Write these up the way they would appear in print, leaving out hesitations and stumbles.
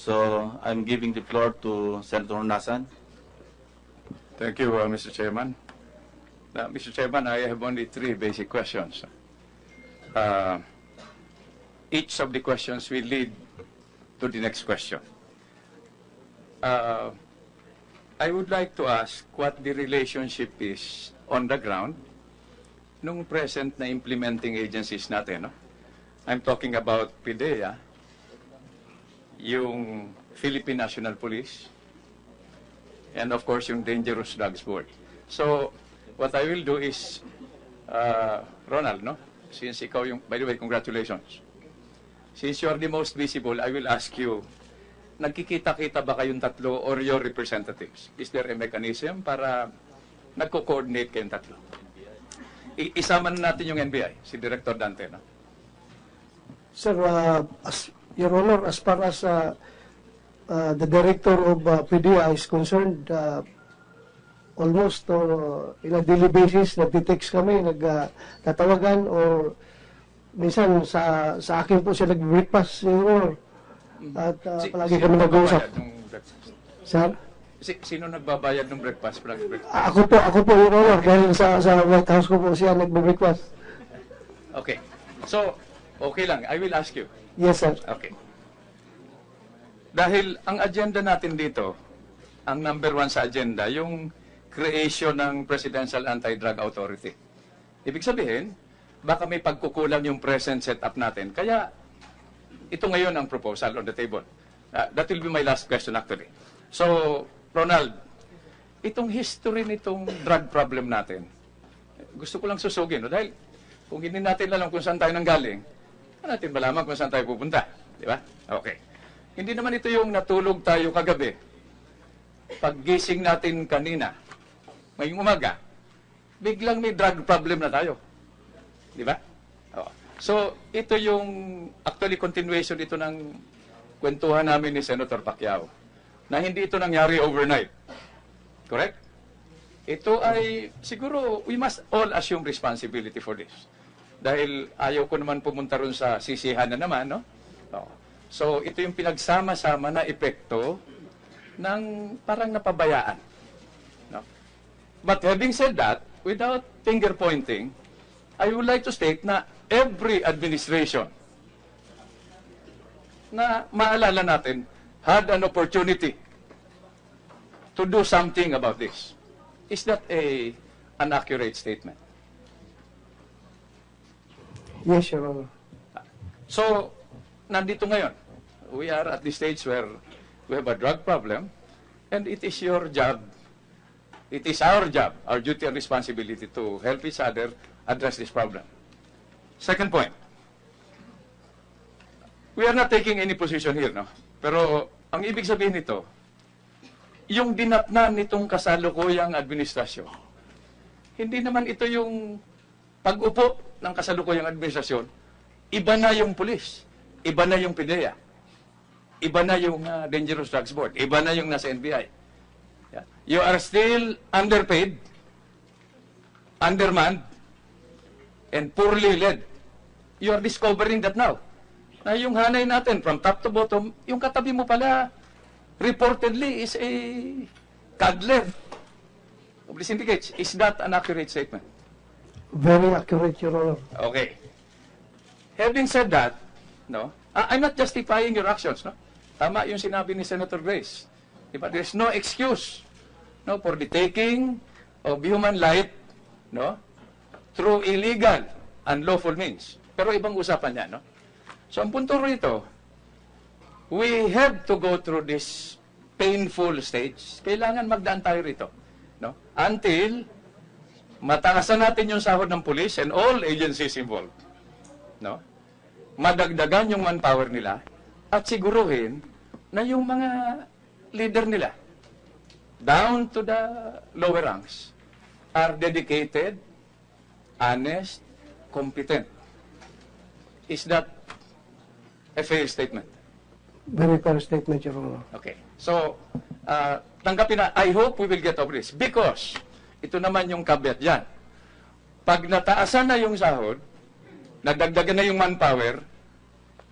So I'm giving the floor to Senator Nasan. Thank you, Mr. Chairman. Now, Mr. Chairman, I have only 3 basic questions. Each of the questions will lead to the next question. I would like to ask what the relationship is on the ground nung present na implementing agencies natin. No? I'm talking about PDEA, yung Philippine National Police, and of course yung Dangerous Drugs Board. So, what I will do is, Ronald, no? Since ikaw yung, by the way, congratulations. Since you are the most visible, I will ask you, nagkikita-kita ba kayong tatlo or your representatives? Is there a mechanism para nagko-coordinate kayong tatlo? Isama na natin yung NBI, si Director Dante, no? Sir, Your Honor, as far as the Director of PDEA is concerned, almost in a daily basis, nagtitext kami, nagtatawagan, or minsan sa akin po siya nag-breakfast, Your Honor. At palagi kami nag-uusap. Sir? Sino nagbabayad ng breakfast? Ako po, Your Honor, dahil sa White House ko po siya nag-breakfast. Okay. So, okay lang. I will ask you. Yes, sir. Okay. Dahil ang agenda natin dito, ang number 1 sa agenda, yung creation ng Presidential Anti-Drug Authority. Ibig sabihin, baka may pagkukulang yung present setup natin. Kaya, ito ngayon ang proposal on the table. That will be my last question actually. So, Ronald, itong history nitong drug problem natin, gusto ko lang susugin. No? Dahil kung hindi natin alam kung saan tayo nanggaling, natin malaman kung saan tayo pupunta. Di ba? Okay. Hindi naman ito yung natulog tayo kagabi. Paggising natin kanina, ngayong umaga, biglang may drug problem na tayo. Di ba? Oh. So, ito yung actually continuation ito ng kwentuhan namin ni Senator Pacquiao na hindi ito nangyari overnight. Correct? Ito ay, siguro, we must all assume responsibility for this. Dahil ayaw ko naman pumunta ron sa sisihan na naman, no? Oh. So, ito yung pinagsama-sama na epekto ng parang napabayaan. No? But having said that, without finger-pointing, I would like to state na every administration na maalala natin had an opportunity to do something about this. Is that an accurate statement? Yes, Your Honor. So, nandito ngayon. We are at the stage where we have a drug problem and it is your job, it is our job, our duty and responsibility to help each other address this problem. Second point. We are not taking any position here, no? Pero ang ibig sabihin nito, yung dinatnan nitong kasalukuyang administrasyon, hindi naman ito yung pag-upo ng kasalukuyang administrasyon, iba na yung pulis, iba na yung PDEA, iba na yung Dangerous Drugs Board, iba na yung nasa NBI. Yeah. You are still underpaid, undermanned, and poorly led. You are discovering that now. Na yung hanay natin, from top to bottom, yung katabi mo pala, reportedly is a cuddler of the syndicates. Is that an accurate statement? Very accurate, Your Honor. Okay. Having said that, no, I'm not justifying your actions, no? Tama yung sinabi ni Senator Grace. Diba? There's no excuse, no, for the taking of human life, no, through illegal, unlawful means. Pero ibang usapan yan, no? So, ang punto rito, we have to go through this painful stage. Kailangan magdaan tayo rito, no? Until mataasan natin yung sahod ng police and all agencies involved, no? Madagdagan yung manpower nila at siguruhin na yung mga leader nila down to the lower ranks are dedicated, honest, competent. Is that a fair statement? Very fair statement, Your Honor. Okay. So, tanggapin na, I hope we will get over this. Because, ito naman yung caveat dyan. Pag nataasan na yung sahod, nadagdagan na yung manpower,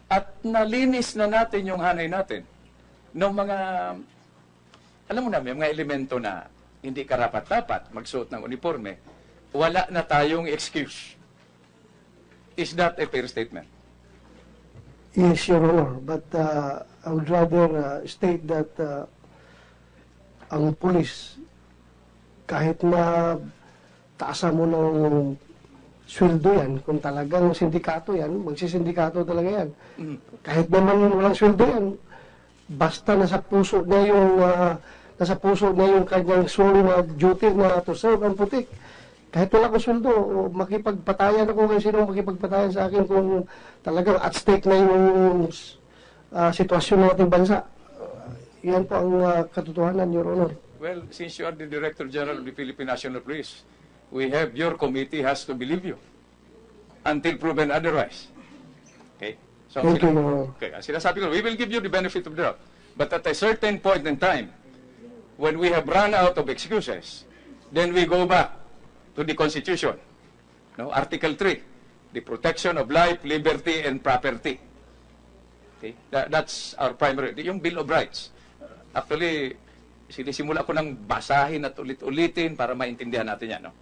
at nalinis na natin yung hanay natin, ng mga, alam mo na, may mga elemento na hindi karapat-dapat magsuot ng uniforme, wala na tayong excuse. Is that a fair statement? Yes, Your Honor, but I would rather state that ang pulis, kahit na taasan mo ng sweldo yan, kung talagang sindikato yan, magsisindikato talaga yan. Kahit naman walang sweldo yan, basta nasa puso na yung kanyang sworn duty na to serve and protect. Kahit wala ko sweldo, makipagpatayan ako kung sino makipagpatayan sa akin kung talagang at stake na yung sitwasyon ng ating bansa. Yan po ang katotohanan, Your Honor. Well, since you are the Director General of the Philippine National Police, we have your committee has to believe you until proven otherwise. Okay? So, Thank you, Your Honor. okay, ang sinasabi ko, we will give you the benefit of the doubt. But at a certain point in time, when we have run out of excuses, then we go back to the Constitution. No? Article 3, the protection of life, liberty, and property. Okay? That's our primary. Yung Bill of Rights. Actually, sinisimula ko ng basahin at ulit-ulitin para maintindihan natin yan. No?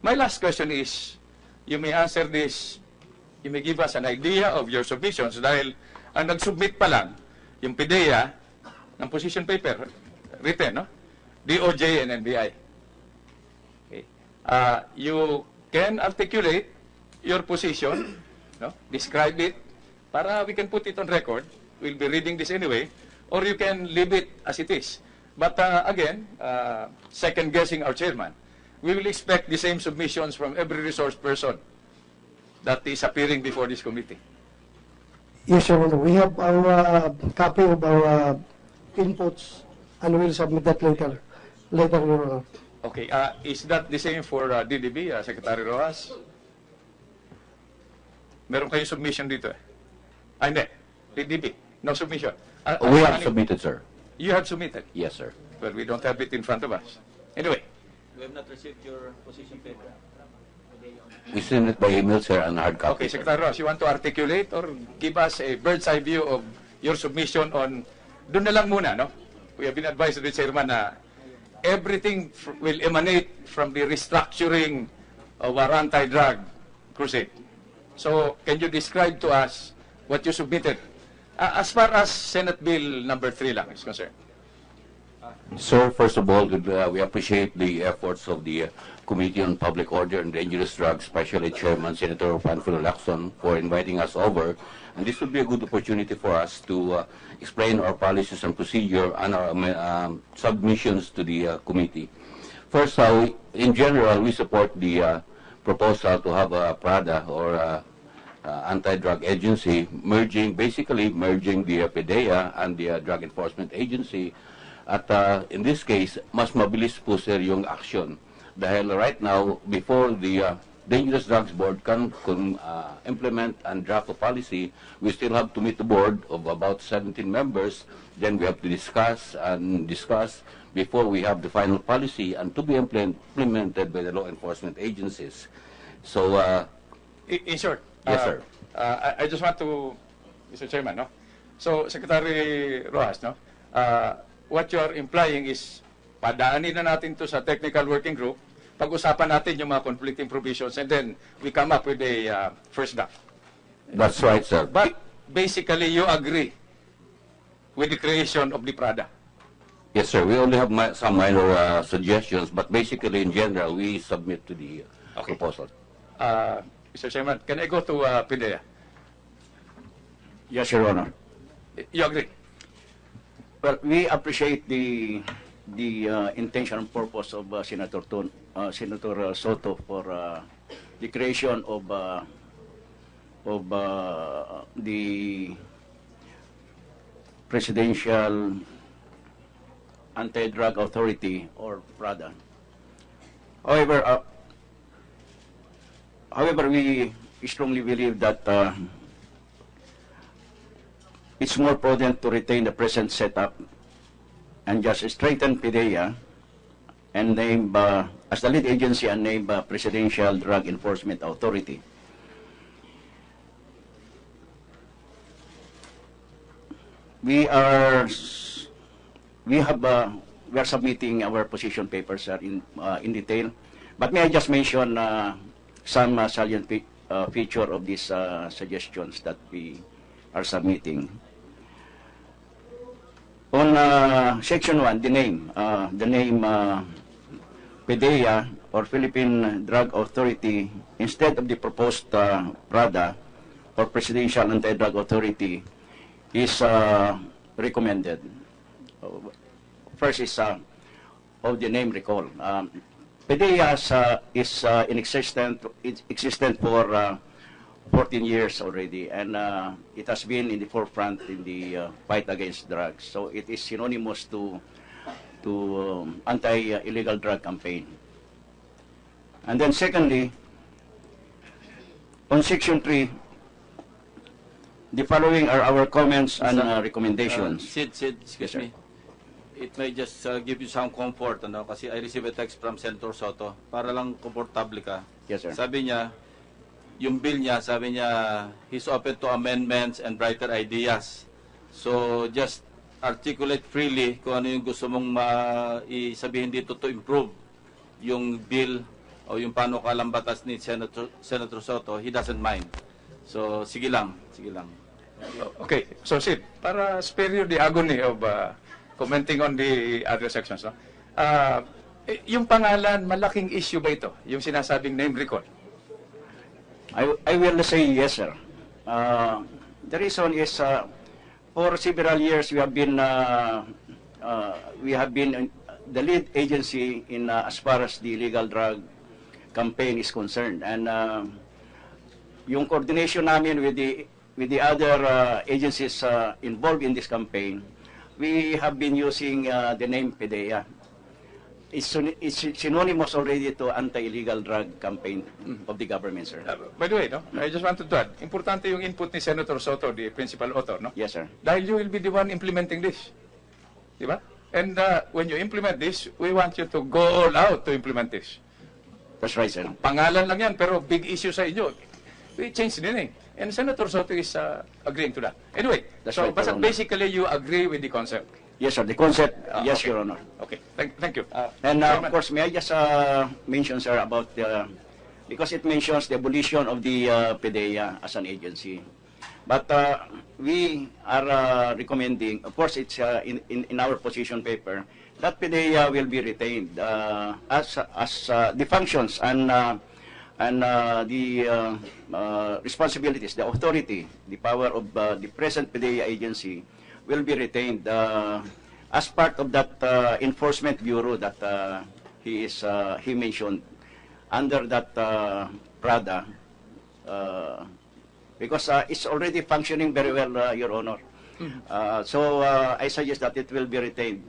My last question is, you may answer this, you may give us an idea of your submissions dahil ang nag-submit pa lang, yung PIDEA, ng position paper, written, no? DOJ and NBI. Okay. You can articulate your position, no? Describe it, para we can put it on record. We'll be reading this anyway, or you can leave it as it is. But again, second-guessing our chairman, we will expect the same submissions from every resource person that is appearing before this committee. Yes, Your Honor. We have our copy of our inputs and we'll submit that later, Your Honor. Okay, is that the same for DDB, Secretary Rojas? Meron kayong submission dito eh? Hindi. DDB, no submission. We have submitted, sir. You have submitted? Yes, sir. Well, we don't have it in front of us. Anyway, We have not received your position paper. We sent it by email, sir, and hard okay, copy. sir. Secretary Rojas, you want to articulate or give us a bird's eye view of your submission on, doon na lang muna, no? We have been advised to the chairman na everything will emanate from the restructuring of our anti-drug crusade. So, can you describe to us what you submitted? As far as Senate Bill number 3 lang is concerned. Sir, first of all, we appreciate the efforts of the Committee on Public Order and Dangerous Drugs, especially Chairman Senator Panfilo Lacson, for inviting us over. And this would be a good opportunity for us to explain our policies and procedure and our submissions to the committee. First, in general, we support the proposal to have a PRADA or anti-drug agency, basically merging the PDEA and the Drug Enforcement Agency. At in this case, mas mabilis po sir yung action. Dahil right now, before the Dangerous Drugs Board can implement and draft a policy, we still have to meet the board of about 17 members. Then we have to discuss before we have the final policy and to be implemented by the law enforcement agencies. So, In short, yes, sir. I just want to, Mr. Chairman, no? So, Secretary Rojas, no? What you are implying is, padaanin na natin to sa technical working group, pag-usapan natin yung mga conflicting provisions, and then we come up with a first draft. That's right, sir. But basically, you agree with the creation of the PRADA. Yes, sir. We only have some minor suggestions, but basically, in general, we submit to the proposal. Mr. Chairman, can I go to PIDEA? Yes, Your Honor. You agree? Well, we appreciate the intention and purpose of Senator Soto for the creation of the Presidential Anti-Drug Authority or PRADA. However, we strongly believe that it's more prudent to retain the present setup and just strengthen PDEA and name as the lead agency and name Presidential Drug Enforcement Authority. We are we are submitting our position papers, sir, in detail. But may I just mention some salient feature of these suggestions that we are submitting. On Section 1, the name PDEA, or Philippine Drug Authority, instead of the proposed PRADA, or Presidential Anti-Drug Authority, is recommended. First is of the name recall. PDEA is in existent for 14 years already, and it has been in the forefront in the fight against drugs. So it is synonymous to anti-illegal drug campaign. And then secondly, on Section 3, the following are our comments and recommendations. Sid, excuse me. It may just give you some comfort, ano, kasi I received a text from Senator Soto para lang komportable ka. Yes, sir. Sabi niya, yung bill niya, sabi niya, he's open to amendments and brighter ideas. So, just articulate freely kung ano yung gusto mong isabihin dito to improve yung bill o yung panukalang batas ni Senator Soto. He doesn't mind. So, sige lang. Okay, so Sid, para spare you the agony of commenting on the other sections, no? Yung pangalan, malaking issue ba ito? Yung sinasabing name recall? I will say yes, sir. The reason is for several years we have been the lead agency in as far as the illegal drug campaign is concerned, and yung coordination namin with the other agencies involved in this campaign, we have been using the name PDEA. It's synonymous already to anti-illegal drug campaign of the government, sir. By the way, no, I just wanted to add, importante yung input ni Senator Soto, the principal author, no? Yes, sir. Dahil you will be the one implementing this. Di ba? And when you implement this, we want you to go all out to implement this. That's right, sir. Pangalan lang yan, pero big issue sa inyo. We change the name. And Senator Soto is agreeing to that. Anyway, That's so right, but Your Honor. basically you agree with the concept. Yes, sir. The concept, yes, okay. Your Honor. Okay, thank you. And Chairman. of course, may I just mention, sir, about because it mentions the abolition of the PDEA as an agency. But we are recommending, of course, it's in our position paper, that PDEA will be retained as the functions and the responsibilities, the authority, the power of the present PDEA agency will be retained as part of that enforcement bureau that he mentioned under that PRADA, because it's already functioning very well, Your Honor. So I suggest that it will be retained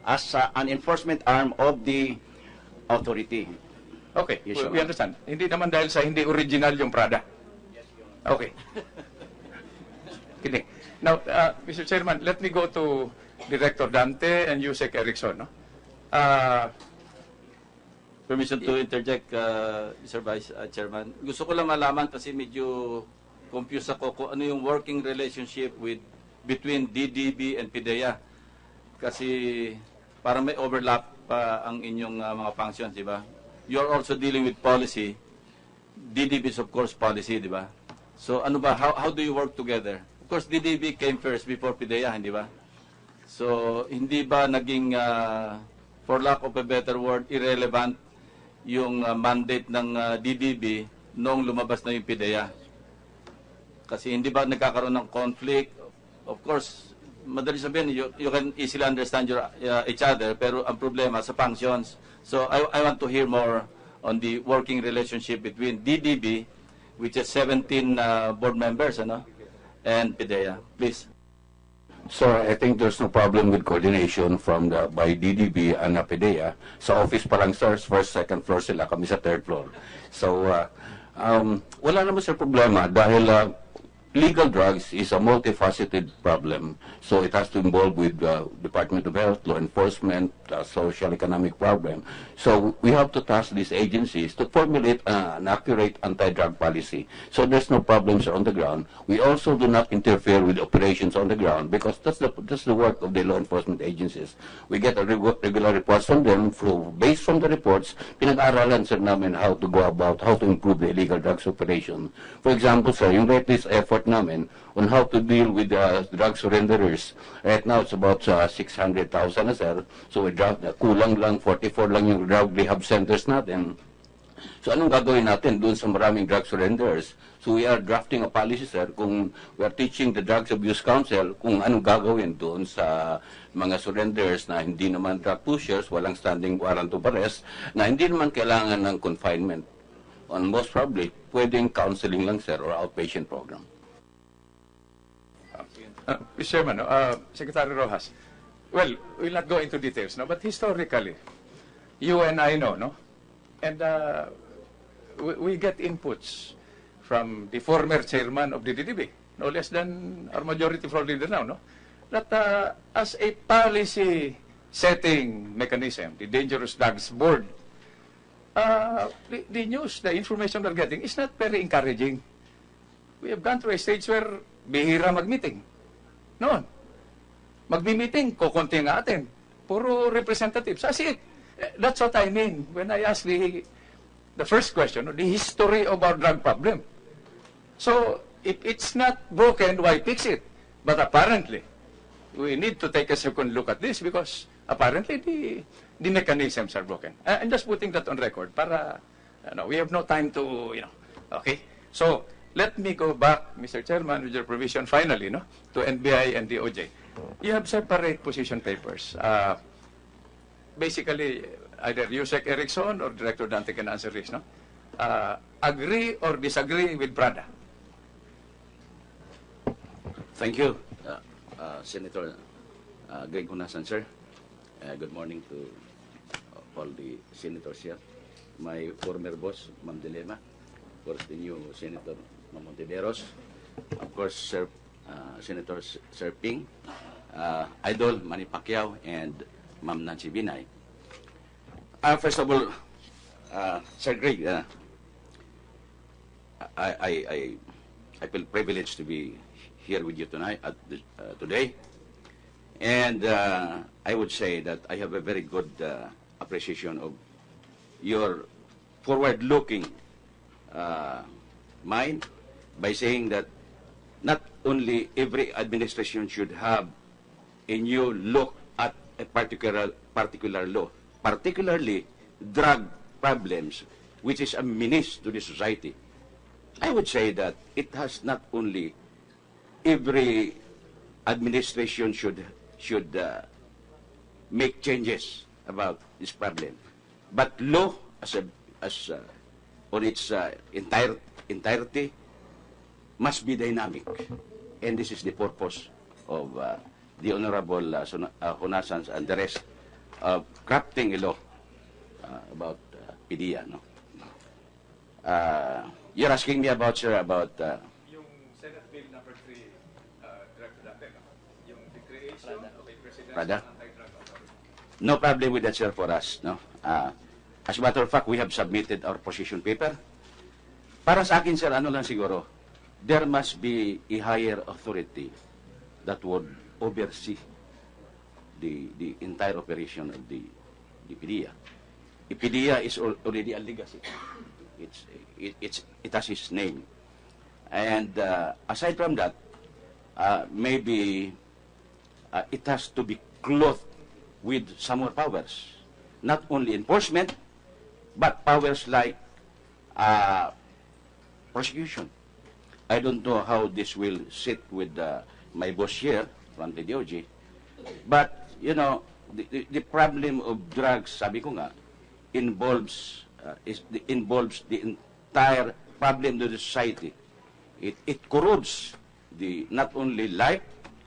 as an enforcement arm of the authority. Okay, Yes, we Your Honor. understand. Hindi naman dahil sa hindi original yung Prada. Okay. Kidding. Now, Mr. Chairman, let me go to Director Dante and Yusek Erickson. No? Permission to interject, Mr. Vice Chairman. Gusto ko lang malaman kasi medyo confused ako kung ano yung working relationship between DDB and PDEA. Kasi parang may overlap pa ang inyong mga functions, di ba? You're also dealing with policy. DDB is of course policy, di ba? So ano ba, how do you work together? Of course, DDB came first before PDEA, hindi ba? So hindi ba naging, for lack of a better word, irrelevant yung mandate ng DDB noong lumabas na yung PDEA? Kasi hindi ba nagkakaroon ng conflict? Of course, madali sabihin, you can easily understand each other, pero ang problema sa functions. So I want to hear more on the working relationship between DDB, which is 17 board members, and PDEA. Please. Sir, I think there's no problem with coordination by DDB and PDEA. Sa office pa lang, sir, first, second floor sila, kami sa third floor. So, wala naman sir problema dahil legal drugs is a multifaceted problem. So it has to involve with Department of Health, law enforcement, social economic problem. So we have to task these agencies to formulate an accurate anti-drug policy. So there's no problems on the ground. We also do not interfere with operations on the ground because that's the work of the law enforcement agencies. We get a regular reports from them. Based from the reports, pinag-aralan sir namin how to go about, how to improve the illegal drugs operation. For example, sir, yung latest effort namin on how to deal with the drug surrenderers. Right now, it's about 600,000 na, sir. So, we draft, kulang lang, 44 lang yung drug rehab centers natin. So, anong gagawin natin doon sa maraming drug surrenderers? So, we are drafting a policy, sir, kung we are teaching the Drugs Abuse Council kung anong gagawin doon sa mga surrenderers na hindi naman drug pushers, walang standing warrant of arrest, na hindi naman kailangan ng confinement. On most probably, pwedeng counseling lang, sir, or outpatient program. Mr. Chairman, Secretary Rojas, well, we'll not go into details, no, but historically, you and I know, no, and we get inputs from the former chairman of the DDB, no less than our majority floor leader now, no, that as a policy setting mechanism, the Dangerous Drugs Board, the news, the information we're getting is not very encouraging. We have gone through a stage where bihira mag-meeting. Noon, magmi-meeting, kukunti nga atin. Puro representatives. That's what I mean when I ask the first question, the history of our drug problem. So, if it's not broken, why fix it? But apparently, we need to take a second look at this because apparently the mechanisms are broken. I'm just putting that on record para, we have no time to, okay? So, let me go back, Mr. Chairman, with your provision finally, no, to NBI and DOJ. You have separate position papers. Basically, either Yusek Erickson or Director Dante can answer this, no? Agree or disagree with Prada? Thank you, Senator Greg Honasan, sir. Good morning to all the senators here. My former boss, Ma'am Dilema. Of course, the new Senator Ma'am Montiveros. Of course, Senator Sir Ping. Idol Manny Pacquiao and Ma'am Nancy Binay. First of all, Sir Greg, I feel privileged to be here with you tonight, today. And I would say that I have a very good appreciation of your forward-looking mind by saying that not only every administration should have a new look at a particular law, particularly drug problems, which is a menace to the society. I would say that it has not only every administration should make changes about this problem, but law as on its entirety must be dynamic, and this is the purpose of the Honorable Honasans and the rest of crafting a law about PDEA. No? You're asking me about, sir, about Yung Senate Bill number 3, Director Dante, yung the creation of a presidential Prada? anti-drug authority. no problem with that, sir, for us. No? As a matter of fact, we have submitted our position paper. Para sa akin, sir, ano lang siguro, there must be a higher authority that would oversee the entire operation of the PDEA. The PDEA is already a legacy. It has its name. And aside from that, maybe it has to be clothed with some more powers. Not only enforcement, but powers like prosecution. I don't know how this will sit with my boss here from the DOJ. But, you know, the problem of drugs, sabi ko nga, involves the entire problem of the society. It corrodes not only life,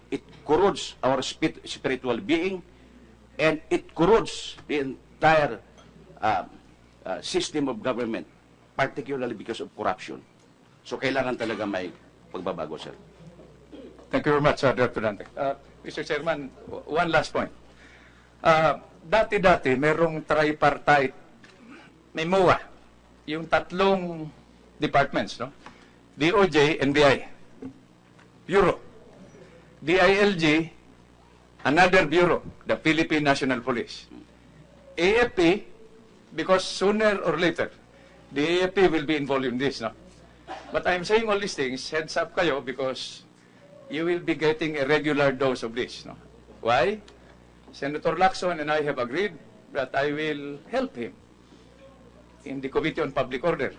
it corrodes our spiritual being, and it corrodes the entire system of government, particularly because of corruption. So kailangan talaga may pagbabago, sir. Thank you very much, Director Dante. Mr. Chairman, one last point. Dati-dati, merong tripartite, may MOA, yung tatlong departments, no? DOJ, NBI, Bureau. DILG, another bureau, the Philippine National Police. AFP, because sooner or later, the AFP will be involved in this, no? But I'm saying all these things, heads up kayo, because you will be getting a regular dose of this, no? Why? Senator Lacson and I have agreed that I will help him in the Committee on Public Order,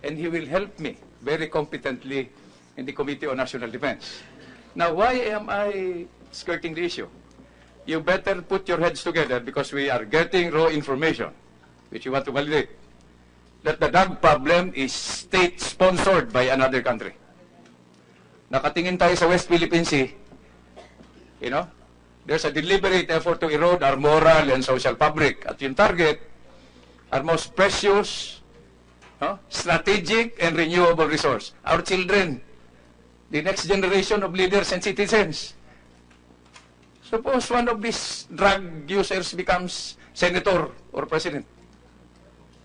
and he will help me very competently in the Committee on National Defense. Now, why am I skirting the issue? You better put your heads together, because we are getting raw information, which you want to validate, that the drug problem is state-sponsored by another country. Nakatingin tayo sa West Philippine Sea, you know, there's a deliberate effort to erode our moral and social fabric. At yung target, our most precious, strategic and renewable resource, our children, the next generation of leaders and citizens. Suppose one of these drug users becomes senator or president.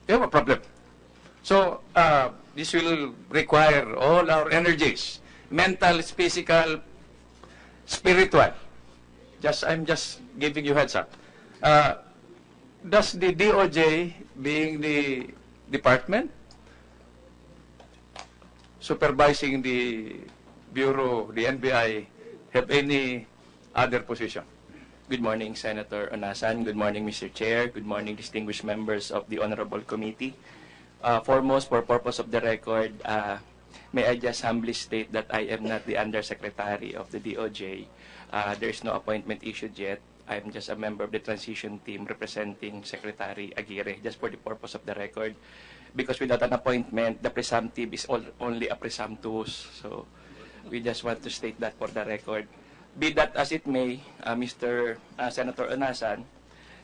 You have a problem. So, this will require all our energies, mental, physical, spiritual. I'm just giving you heads up. Does the DOJ, being the department supervising the Bureau, the NBI, have any other position? Good morning, Senator Onasan. Good morning, Mr. Chair. Good morning, distinguished members of the Honorable Committee. Foremost, for purpose of the record, may I just humbly state that I am not the Undersecretary of the DOJ. There is no appointment issued yet. I'm just a member of the transition team representing Secretary Aguirre, just for the purpose of the record. Because without an appointment, the presumptive is only a presumptuous. So we just want to state that for the record. Be that as it may, Mr. Senator Onasan,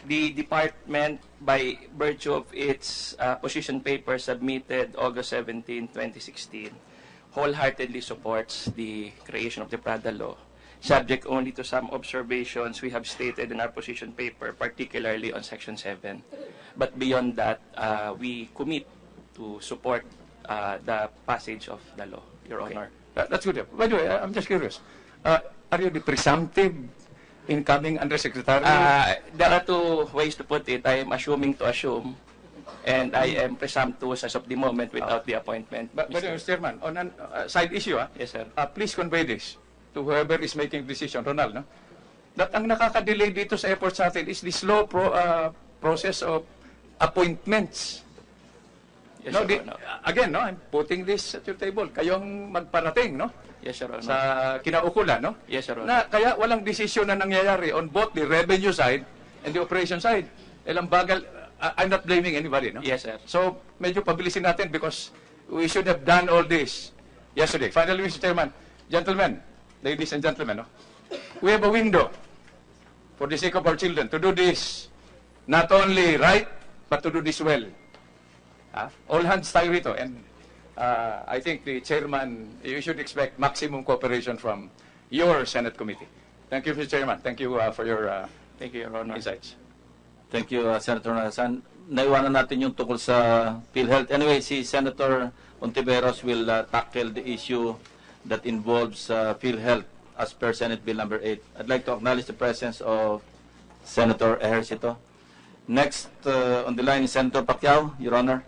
the department, by virtue of its position paper submitted August 17, 2016, wholeheartedly supports the creation of the Prada law, subject only to some observations we have stated in our position paper, particularly on Section 7. But beyond that, we commit to support the passage of the law, Your Honor. That's good. By the way, I'm just curious. Are you the presumptive incoming Undersecretary? There are two ways to put it. I am assuming to assume, and I am presumptuous as of the moment without the appointment. But Mr. Chairman, on a side issue, Yes, sir. Please convey this to whoever is making decision, Ronald, no? That ang nakaka-delay dito sa efforts natin is the slow process of appointments. Yes, No, Your Honor. again, no, I'm putting this at your table. Kayong magparating, no? Yes, Your Honor. Sa kinaukulan, no? Yes, Your Honor. Na kaya walang desisyon na nangyayari on both the revenue side and the operation side. Ilang bagal, I'm not blaming anybody, no? Yes, sir. So, medyo pabilisin natin because we should have done all this yesterday. Finally, Mr. Chairman, gentlemen, ladies and gentlemen, no? We have a window for the sake of our children to do this not only right, but to do this well. All hands tayo rito. And I think the chairman, you should expect maximum cooperation from your Senate committee. Thank you, Mr. Chairman. Thank you for your Thank you, Your Honor. insights. Thank you, Senator Nasan. Naiwanan natin yung tungkol sa PhilHealth. Anyway, si Senator Ontiveros will tackle the issue that involves PhilHealth as per Senate Bill number 8. I'd like to acknowledge the presence of Senator Ejercito. Next on the line is Senator Pacquiao, Your Honor.